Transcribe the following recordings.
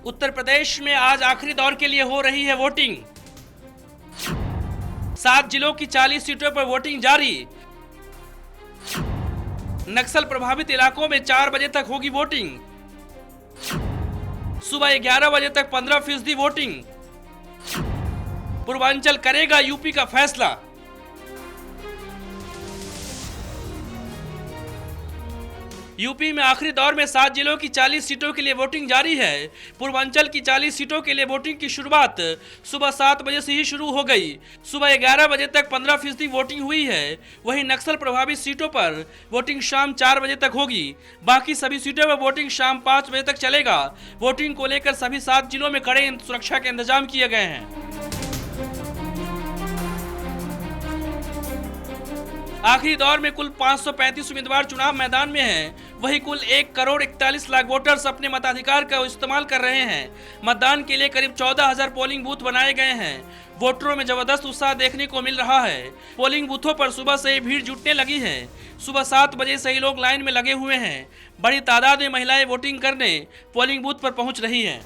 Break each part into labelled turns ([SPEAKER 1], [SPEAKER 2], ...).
[SPEAKER 1] उत्तर प्रदेश में आज आखिरी दौर के लिए हो रही है वोटिंग। 7 जिलों की 40 सीटों पर वोटिंग जारी। नक्सल प्रभावित इलाकों में 4 बजे तक होगी वोटिंग। सुबह 11 बजे तक 15% वोटिंग। पूर्वांचल करेगा यूपी का फैसला। यूपी में आखिरी दौर में 7 जिलों की 40 सीटों के लिए वोटिंग जारी है। पूर्वांचल की 40 सीटों के लिए वोटिंग की शुरुआत सुबह 7 बजे से ही शुरू हो गई। सुबह 11 बजे तक 15% वोटिंग हुई है। वहीं नक्सल प्रभावित सीटों पर वोटिंग शाम 4 बजे तक होगी। बाकी सभी सीटों पर वोटिंग शाम 5 बजे तक चलेगा। वोटिंग को लेकर सभी 7 जिलों में कड़े सुरक्षा के इंतजाम किए गए हैं। आखिरी दौर में कुल 535 उम्मीदवार चुनाव मैदान में हैं। वहीं कुल 1,41,00,000 वोटर्स अपने मताधिकार का इस्तेमाल कर रहे हैं। मतदान के लिए करीब 14,000 पोलिंग बूथ बनाए गए हैं। वोटरों में जबरदस्त उत्साह देखने को मिल रहा है। पोलिंग बूथों पर सुबह से ही भीड़ जुटने लगी है। सुबह 7 बजे से ही लोग लाइन में लगे हुए हैं। बड़ी तादाद में महिलाएं वोटिंग करने पोलिंग बूथ पर पहुंच रही हैं।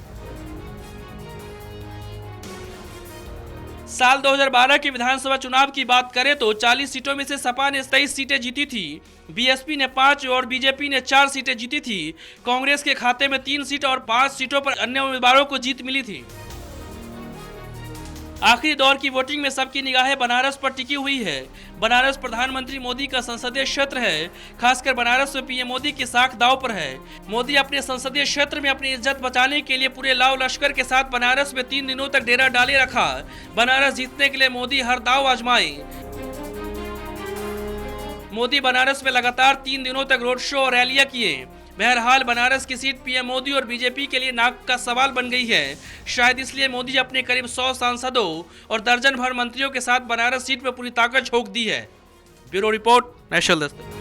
[SPEAKER 1] साल 2012 के विधानसभा चुनाव की बात करें तो 40 सीटों में से सपा ने 23 सीटें जीती थी। बीएसपी ने 5 और बीजेपी ने 4 सीटें जीती थी। कांग्रेस के खाते में 3 सीट और 5 सीटों पर अन्य उम्मीदवारों को जीत मिली थी। आखिरी दौर की वोटिंग में सबकी निगाहें बनारस पर टिकी हुई है। बनारस प्रधानमंत्री मोदी का संसदीय क्षेत्र है। खासकर बनारस में पीएम मोदी की साख दांव पर है। मोदी अपने संसदीय क्षेत्र में अपनी इज्जत बचाने के लिए पूरे लाव लश्कर के साथ बनारस में 3 दिनों तक डेरा डाले रखा। बनारस जीतने के लिए मोदी हर दांव आजमाए। मोदी बनारस में लगातार 3 दिनों तक रोड शो और रैलियां किए। बहरहाल बनारस की सीट पीएम मोदी और बीजेपी के लिए नाक का सवाल बन गई है। शायद इसलिए मोदी अपने करीब 100 सांसदों और दर्जन भर मंत्रियों के साथ बनारस सीट पर पूरी ताकत झोंक दी है। Bureau report, national desk.